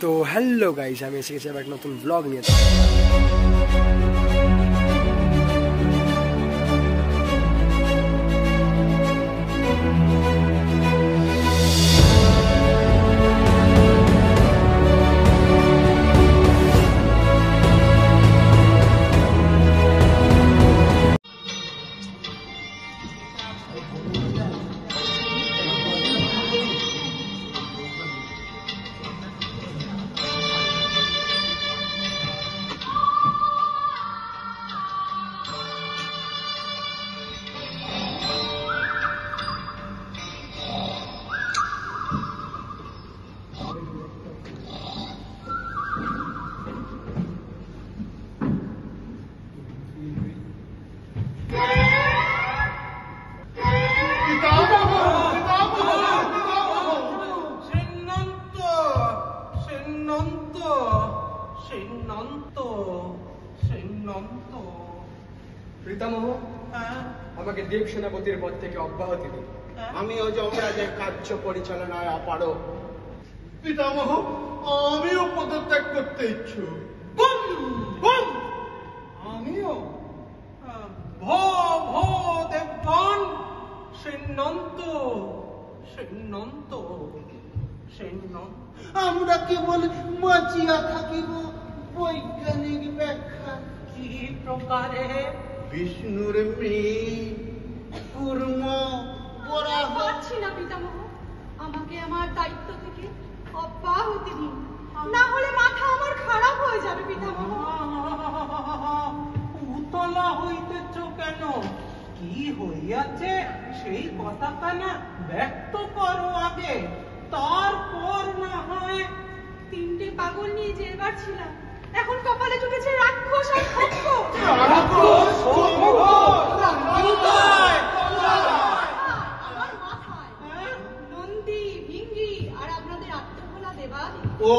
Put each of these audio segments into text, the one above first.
তো hello guys, আমি এসে গেছি আবার একটা নতুন ব্লগ নিয়ে। পিতামহ, আমাকে দেব সেনাপতির পদ থেকে অব্যাহতি দিন। আমিও যমরাজের কার্য পরিচালনায় অপারগ। পিতামহ, আমিও পদত্যাগ করতে ইচ্ছুক। আমিও ভো ভো দেবগণ, সেনন্ত সেনন্ত সেনন্ত। আমরা কেবল বাঁচিয়া থাকিব বৈজ্ঞানিক ব্যাখ্যা। কি প্রকারে? বিষ্ণুর মেয়ে কুর্ম বরাহ। পারছি না পিতামহ, আমাকে আমার দায়িত্ব থেকে অব্যাহতি দিন, না হলে মাথা আমার খারাপ হয়ে যাবে পিতামহ। উতলা হইতেছ কেন? কি হইয়াছে সেই কথাটা না ব্যক্ত করো আগে, তারপর না হয়। তিনটে পাগল নিয়ে যে এবার ছিলাম, এখন কপালে জুটেছে রাক্ষস আর খপ্প। আমার মাথায় নন্দী, ভিঙ্গি আর আপনাদের আত্মভোলা দেবাদি। ও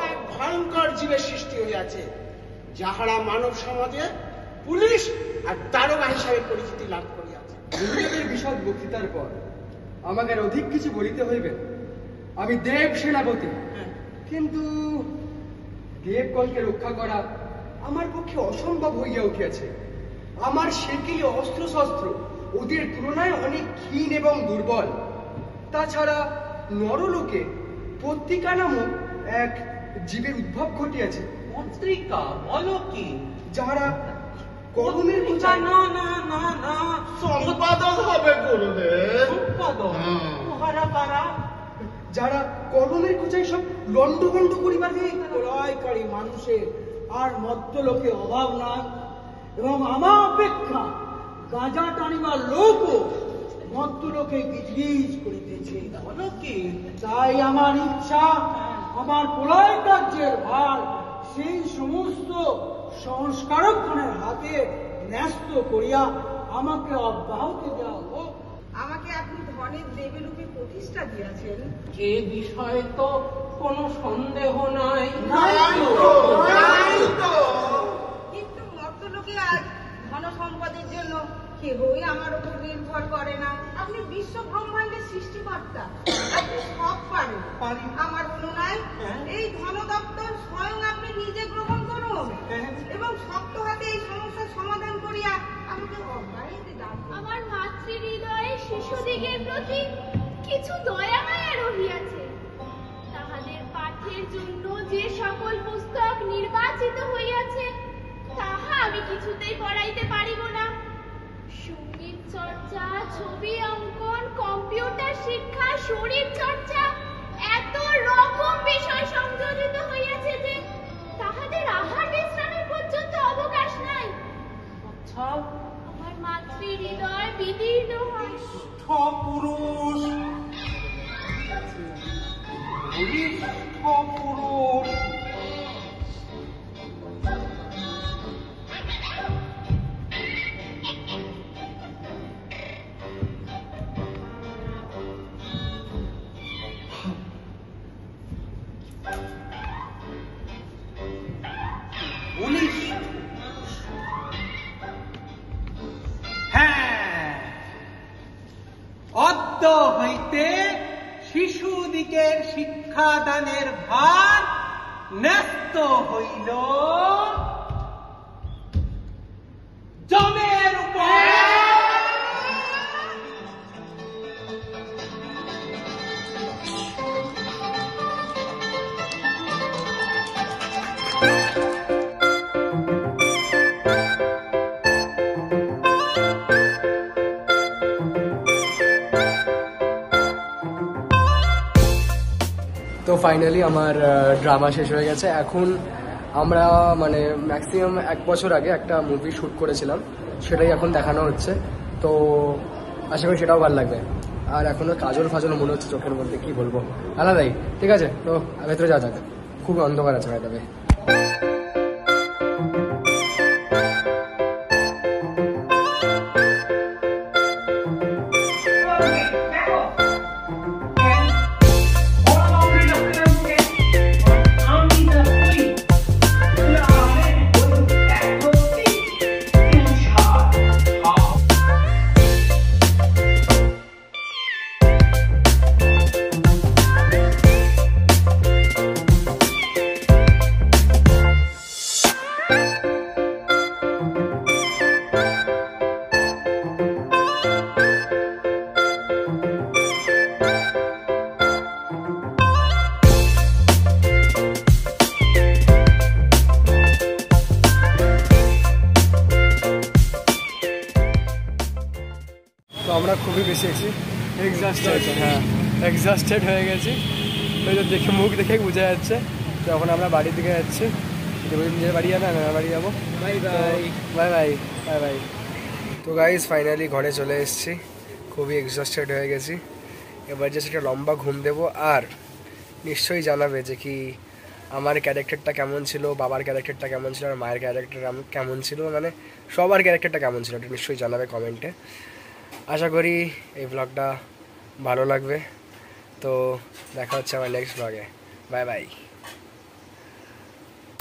এক ভয়ঙ্কর জীবের সৃষ্টি হইয়াছে, যাহারা মানব সমাজে পুলিশ আর দারোগা হিসাবে পরিচিতি লাভ করিয়াছে। গুরুদেবের বিশদ বক্তৃতার পর আমাকে আর অধিক কিছু বলিতে হইবে। আমি দেব সেনাপতি, কিন্তু দেবগণকে রক্ষা করা আমার পক্ষে অসম্ভব হইয়া উঠিয়াছে। আমার সেকেলে অস্ত্র শস্ত্র ওদের তুলনায় অনেক ক্ষীণ এবং দুর্বল। তাছাড়া নরলোকে পত্রিকা নামক এক জীবের উদ্ভব ঘটিয়াছে। পত্রিকা বলো কি? যাহারা কলমের না না না না, সম্পাদক হবে গুরুদেব। সম্পাদক উহারা কারা? যারা কলমের খোঁজায় সব লন্ডভন্ড করিবারে ক্রয়কারী মানুষের আর মধ্য লোকে অভাব নাই, এবং আমার অপেক্ষা গাঁজা টানিবার লোকও মধ্য লোকে গিজগিজ করিতেছে। বলো কি? তাই আমার ইচ্ছা, আমার প্রলয় কার্যের ভার সেই সমস্ত সংস্কারকগণের হাতে ন্যস্ত করিয়া আমাকে অব্যাহতি দেওয়া হোক। আমাকে আপনি ধনের দেবীরূপে প্রতিষ্ঠা দিয়েছেন, এ বিষয়ে তো কোনো সন্দেহ নাই। কিন্তু মর্তলোকে আজ ধন সম্পদের জন্য কেহই আমার উপর নির্ভর করে না। আপনি বিশ্ব ব্রহ্মাণ্ডের সৃষ্টিকর্তা, আপনি সব পারেন। আমার অনুনয়, এই ধন দপ্তর স্বয়ং আপনি নিজে গ্রহণ করুন এবং শক্ত হাতে এই সমস্যার সমাধান করিয়া আমাকে অব্যাহতি দান করুন। আমার মাতৃ হৃদয়ে শিশুদিগের প্রতি কিছু দয়া মায়া রহিয়াছে। তাহাদের পাঠের জন্য যে সকল পুস্তক নির্বাচিত হইয়াছে, তাহা আমি কিছুতেই পড়াইতে পারিব না। সঙ্গীত চর্চা, ছবি অঙ্কন, কম্পিউটার শিক্ষা, শরীর চর্চা, এত রকম বিষয় সংযোজিত হইয়াছে যে তাহাদের আহার বিশ্রামের পর্যন্ত অবকাশ নাই। আচ্ছা, আমার মাতৃ হৃদয় বিদীর্ণ হয়। পুরুষ পুরুষ হইতে শিশু শিশুদিগের শিক্ষাদানের ভার ন্যস্ত হইল জমের উপর। তো ফাইনালি আমার ড্রামা শেষ হয়ে গেছে। এখন আমরা মানে ম্যাক্সিমাম 1 বছর আগে একটা মুভি শ্যুট করেছিলাম, সেটাই এখন দেখানো হচ্ছে। তো আশা করি সেটাও ভালো লাগবে। আর এখনো কাজল ফাজল মনে হচ্ছে চোখের মধ্যে, কি বলবো, আলাদাই। ঠিক আছে, তো ভেতরে যাওয়া যাক, খুব অন্ধকার আছে ভেতরে। তো আমরা খুবই বেশি এক্সাস্টেড, হ্যাঁ এক্সাস্টেড হয়ে গেছি। তো দেখে মুখ দেখে বোঝা যাচ্ছে। তো এখন আমরা বাড়ির দিকে যাচ্ছি। নিজের বাড়ি যাবে, আমি আমার বাড়ি যাবো। Bye bye bye bye bye bye. তো গাইজ ফাইনালি ঘরে চলে এসেছি, খুবই এক্সস্টেড হয়ে গেছি। এবার যে সেটা লম্বা ঘুম দেবো। আর নিশ্চয়ই জানাবে যে কি আমার ক্যারেক্টারটা কেমন ছিল, বাবার ক্যারেক্টারটা কেমন ছিল, আর মায়ের ক্যারেক্টার কেমন ছিল, মানে সবার ক্যারেক্টারটা কেমন ছিল, এটা নিশ্চয়ই জানাবে কমেন্টে। আশা করি এই ব্লগটা ভালো লাগবে। তো দেখা হচ্ছে আমার নেক্সট ব্লগে। Bye bye.